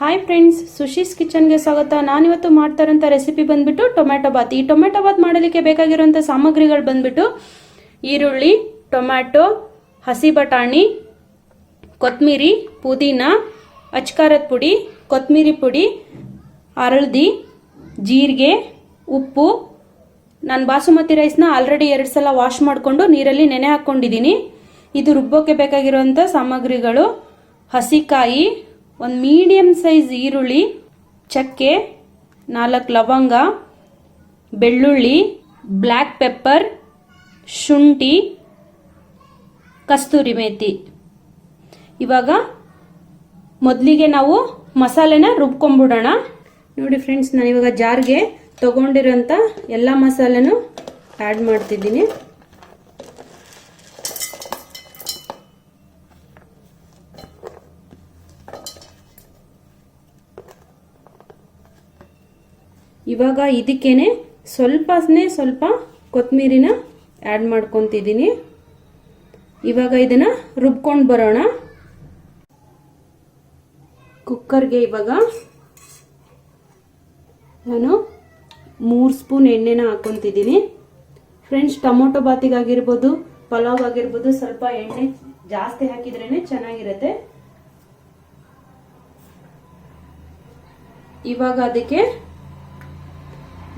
Hi friends, ಸುಶೀಸ್ ಕಿಚನ್ಗೆ ಸ್ವಾಗತ. ನಾನಿವತ್ತು ಮಾಡ್ತಾ ಇರೋಂಥ ರೆಸಿಪಿ ಬಂದ್ಬಿಟ್ಟು ಟೊಮ್ಯಾಟೊ ಬಾತ್. ಈ ಟೊಮ್ಯಾಟೊ ಬಾತ್ ಮಾಡಲಿಕ್ಕೆ ಬೇಕಾಗಿರುವಂಥ ಸಾಮಗ್ರಿಗಳು ಬಂದ್ಬಿಟ್ಟು ಈರುಳ್ಳಿ, ಟೊಮ್ಯಾಟೊ, ಹಸಿ ಬಟಾಣಿ, ಕೊತ್ತಂಬರಿ, ಪುದೀನ, ಅಚ್ಕಾರದ ಪುಡಿ, ಕೊತ್ತಂಬರಿ ಪುಡಿ, ಹಳದಿ, ಜೀರಿಗೆ, ಉಪ್ಪು. ನಾನು ಬಾಸುಮತಿ ರೈಸ್ನ ಆಲ್ರೆಡಿ 2 ಸಲ ವಾಶ್ ಮಾಡಿಕೊಂಡು ನೀರಲ್ಲಿ ನೆನೆ ಹಾಕ್ಕೊಂಡಿದ್ದೀನಿ. ಇದು ರುಬ್ಬೋಕ್ಕೆ ಬೇಕಾಗಿರುವಂಥ ಸಾಮಗ್ರಿಗಳು: ಹಸಿಕಾಯಿ, ಒಂದು ಮೀಡಿಯಂ ಸೈಜ್ ಈರುಳ್ಳಿ, ಚಕ್ಕೆ, 4 ಲವಂಗ, ಬೆಳ್ಳುಳ್ಳಿ, ಬ್ಲ್ಯಾಕ್ ಪೆಪ್ಪರ್, ಶುಂಠಿ, ಕಸ್ತೂರಿ ಮೇಥಿ. ಇವಾಗ ಮೊದಲಿಗೆ ನಾವು ಮಸಾಲೆನ ರುಬ್ಕೊಂಡ್ಬಿಡೋಣ. ನೋಡಿ ಫ್ರೆಂಡ್ಸ್, ನಾನಿವಾಗ ಜಾರ್ಗೆ ತಗೊಂಡಿರೋಂಥ ಎಲ್ಲ ಮಸಾಲೆನೂ ಆ್ಯಡ್ ಮಾಡ್ತಿದ್ದೀನಿ. ಇವಾಗ ಇದಕ್ಕೇನೆ ಸ್ವಲ್ಪ ಕೊತ್ತಂಬರಿನ ಆ್ಯಡ್ ಮಾಡ್ಕೊತಿದ್ದೀನಿ. ಇವಾಗ ಇದನ್ನ ರುಬ್ಕೊಂಡು ಬರೋಣ. ಕುಕ್ಕರ್ಗೆ ಇವಾಗ ನಾನು 3 ಸ್ಪೂನ್ ಎಣ್ಣೆನ ಹಾಕ್ಕೊತಿದ್ದೀನಿ. ಫ್ರೆಂಡ್ಸ್, ಟೊಮೊಟೊ ಬಾತಿಗಾಗಿರ್ಬೋದು, ಪಲಾವ್ ಆಗಿರ್ಬೋದು, ಸ್ವಲ್ಪ ಎಣ್ಣೆ ಜಾಸ್ತಿ ಹಾಕಿದ್ರೇನೆ ಚೆನ್ನಾಗಿರುತ್ತೆ. ಇವಾಗ ಅದಕ್ಕೆ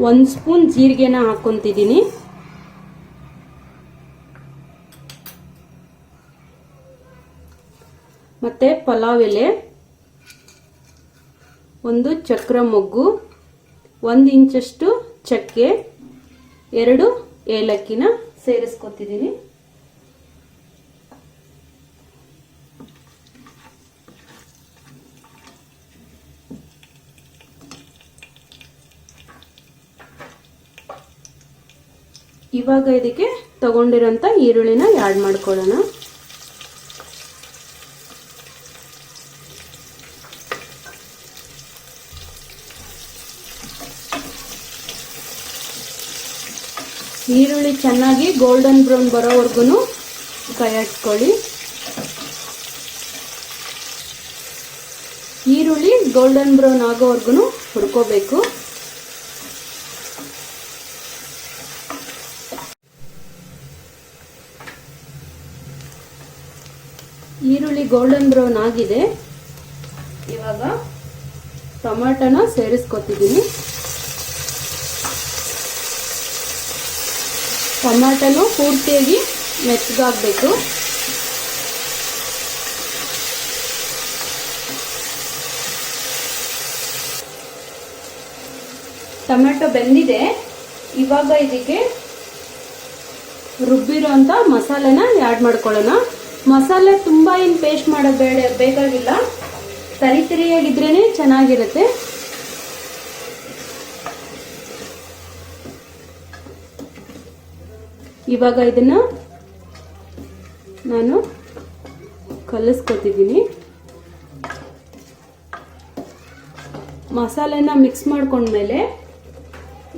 1 ಸ್ಪೂನ್ ಜೀರಿಗೆನ ಹಾಕ್ಕೊತಿದ್ದೀನಿ. ಮತ್ತೆ ಪಲಾವ್ ಎಲೆ, 1 ಚಕ್ರ ಮೊಗ್ಗು, 1 ಇಂಚಷ್ಟು ಚಕ್ಕೆ, 2 ಏಲಕ್ಕಿನ ಸೇರಿಸ್ಕೊತಿದ್ದೀನಿ. ಇವಾಗ ಇದಕ್ಕೆ ತಗೊಂಡಿರೋಂಥ ಈರುಳ್ಳಿನ ಆ್ಯಡ್ ಮಾಡ್ಕೊಳ್ಳೋಣ. ಈರುಳ್ಳಿ ಚೆನ್ನಾಗಿ ಗೋಲ್ಡನ್ ಬ್ರೌನ್ ಬರೋವರೆಗೂ ಕಾಯಿಸ್ಕೊಳ್ಳಿ. ಈರುಳ್ಳಿ ಗೋಲ್ಡನ್ ಬ್ರೌನ್ ಆಗೋವರೆಗೂ ಹುರ್ಕೋಬೇಕು. ಈರುಳ್ಳಿ ಗೋಲ್ಡನ್ ಬ್ರೌನ್ ಆಗಿದೆ. ಇವಾಗ ಟೊಮ್ಯಾಟೋನ ಸೇರಿಸ್ಕೊತಿದ್ದೀನಿ. ಟೊಮ್ಯಾಟೋನು ಪೂರ್ತಿಯಾಗಿ ಮೆತ್ತಗಾಗಬೇಕು. ಟೊಮ್ಯಾಟೊ ಬೆಂದಿದೆ. ಇವಾಗ ಇದಕ್ಕೆ ರುಬ್ಬಿರೋಂಥ ಮಸಾಲೆನ ಆ್ಯಡ್ ಮಾಡ್ಕೊಳ್ಳೋಣ. ಮಸಾಲೆ ತುಂಬ ಏನು ಪೇಸ್ಟ್ ಮಾಡೋದು ಬೇಕಾಗಿಲ್ಲ, ತರಿತರಿಯಾಗಿದ್ರೇನೆ ಚೆನ್ನಾಗಿರುತ್ತೆ. ಇವಾಗ ಇದನ್ನ ನಾನು ಕಲಿಸ್ಕೊತಿದ್ದೀನಿ. ಮಸಾಲೆನ ಮಿಕ್ಸ್ ಮಾಡ್ಕೊಂಡ್ಮೇಲೆ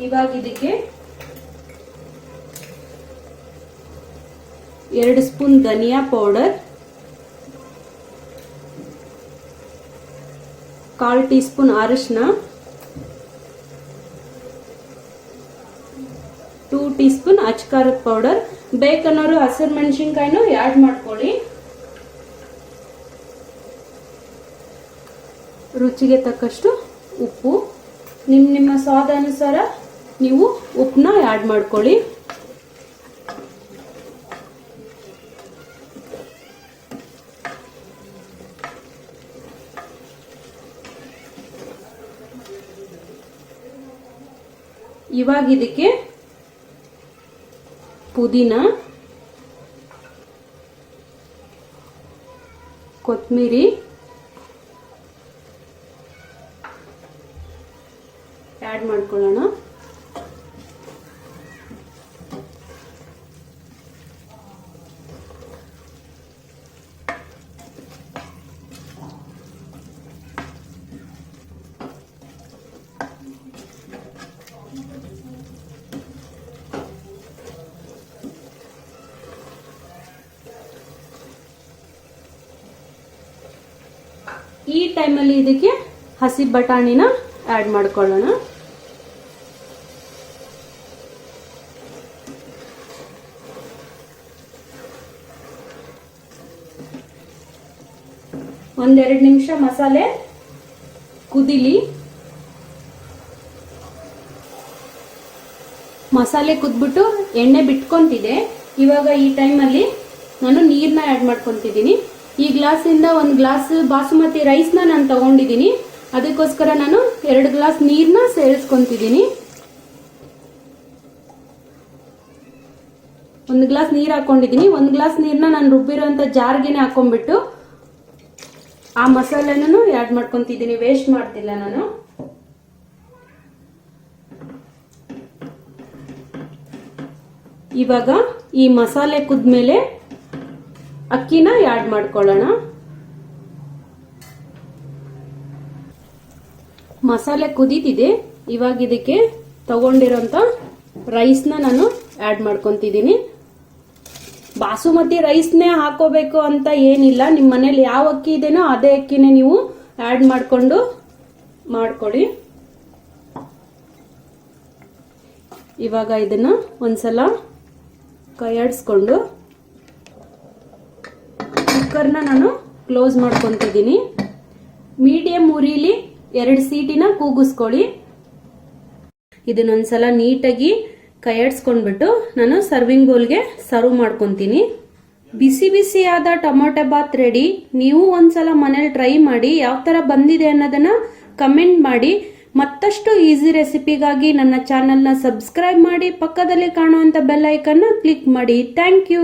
ಇವಾಗ ಇದಕ್ಕೆ 2 ಸ್ಪೂನ್ ಧನಿಯಾ ಪೌಡರ್, 1/4 ಟೀ ಸ್ಪೂನ್ ಅರಿಶಿನ, 2 ಟೀ ಸ್ಪೂನ್ ಅಚ್ಕಾರದ ಪೌಡರ್. ಬೇಕನ್ನೋರು ಹಸಿರು ಮೆಣಸಿನ್ಕಾಯಿನೂ ಆ್ಯಡ್ ಮಾಡ್ಕೊಳ್ಳಿ. ರುಚಿಗೆ ತಕ್ಕಷ್ಟು ಉಪ್ಪು, ನಿಮ್ಮ ಸ್ವಾದಾನುಸಾರ ನೀವು ಉಪ್ಪನ್ನ ಆ್ಯಡ್ ಮಾಡ್ಕೊಳ್ಳಿ. ಇವಾಗ ಇದಕ್ಕೆ ಪುದೀನ, ಕೊತ್ತಂಬರಿ ಆ್ಯಡ್ ಮಾಡ್ಕೊಳ್ಳೋಣ. ಈ ಟೈಮಲ್ಲಿ ಇದಕ್ಕೆ ಹಸಿ ಬಟಾಣಿನ ಆ್ಯಡ್ ಮಾಡ್ಕೊಳ್ಳೋಣ. ಒಂದೆರಡು ನಿಮಿಷ ಮಸಾಲೆ ಕುದಿಲಿ. ಮಸಾಲೆ ಕುದ್ಬಿಟ್ಟು ಎಣ್ಣೆ ಬಿಟ್ಕೊಂತಿದೆ. ಇವಾಗ ಈ ಟೈಮಲ್ಲಿ ನಾನು ನೀರನ್ನ ಆ್ಯಡ್ ಮಾಡ್ಕೊತಿದ್ದೀನಿ. ಈ ಗ್ಲಾಸಿಂದ 1 ಗ್ಲಾಸ್ ಬಾಸುಮತಿ ರೈಸ್ನ ನಾನು ತಗೊಂಡಿದ್ದೀನಿ. ಅದಕ್ಕೋಸ್ಕರ ನಾನು 2 ಗ್ಲಾಸ್ ನೀರನ್ನ ಸೇರಿಸ್ಕೊಂತಿದ್ದೀನಿ. 1 ಗ್ಲಾಸ್ ನೀರು ಹಾಕೊಂಡಿದ್ದೀನಿ. 1 ಗ್ಲಾಸ್ ನೀರನ್ನ ನಾನು ರುಬ್ಬಿರೋಂಥ ಜಾರ್ಗೆನೆ ಹಾಕೊಂಡ್ಬಿಟ್ಟು ಆ ಮಸಾಲೆನೂ ಆ್ಯಡ್ ಮಾಡ್ಕೊತಿದ್ದೀನಿ. ವೇಸ್ಟ್ ಮಾಡ್ತಿಲ್ಲ ನಾನು. ಇವಾಗ ಈ ಮಸಾಲೆ ಕುದ್ಮೇಲೆ ಅಕ್ಕಿನ ಆ್ಯಡ್ ಮಾಡ್ಕೊಳ್ಳೋಣ. ಮಸಾಲೆ ಕುದೀತಿದೆ. ಇವಾಗ ಇದಕ್ಕೆ ತಗೊಂಡಿರೋಂಥ ರೈಸ್ನ ನಾನು ಆ್ಯಡ್ ಮಾಡ್ಕೊತಿದ್ದೀನಿ. ಬಾಸುಮತಿ ರೈಸ್ನೇ ಹಾಕೋಬೇಕು ಅಂತ ಏನಿಲ್ಲ. ನಿಮ್ಮ ಮನೇಲಿ ಯಾವ ಅಕ್ಕಿ ಇದೆನೋ ಅದೇ ಅಕ್ಕಿನೇ ನೀವು ಆ್ಯಡ್ ಮಾಡಿಕೊಂಡು ಮಾಡ್ಕೊಳ್ಳಿ. ಇವಾಗ ಇದನ್ನ ಒಂದ್ಸಲ ಕೈಯಾಡಿಸ್ಕೊಂಡು ಕುಕ್ಕರ್ನ ನಾನು ಕ್ಲೋಸ್ ಮಾಡ್ಕೊತಿದ್ದೀನಿ. ಮೀಡಿಯಂ ಉರಿಲಿ 2 ಸೀಟಿನ ಕೂಗಿಸ್ಕೊಳ್ಳಿ. ಇದನ್ನೊಂದ್ಸಲ ನೀಟಾಗಿ ಕೈಯಾಡಿಸ್ಕೊಂಡ್ಬಿಟ್ಟು ನಾನು ಸರ್ವಿಂಗ್ ಬೌಲ್ಗೆ ಸರ್ವ್ ಮಾಡ್ಕೊತೀನಿ. ಬಿಸಿ ಬಿಸಿಯಾದ ಟೊಮೊಟೊ ಬಾತ್ ರೆಡಿ. ನೀವು ಒಂದ್ಸಲ ಮನೇಲಿ ಟ್ರೈ ಮಾಡಿ. ಯಾವ ಥರ ಬಂದಿದೆ ಅನ್ನೋದನ್ನ ಕಮೆಂಟ್ ಮಾಡಿ. ಮತ್ತಷ್ಟು ಈಸಿ ರೆಸಿಪಿಗಾಗಿ ನನ್ನ ಚಾನೆಲ್ನ ಸಬ್ಸ್ಕ್ರೈಬ್ ಮಾಡಿ. ಪಕ್ಕದಲ್ಲಿ ಕಾಣುವಂಥ ಬೆಲ್ ಐಕನ್ನ ಕ್ಲಿಕ್ ಮಾಡಿ. Thank you.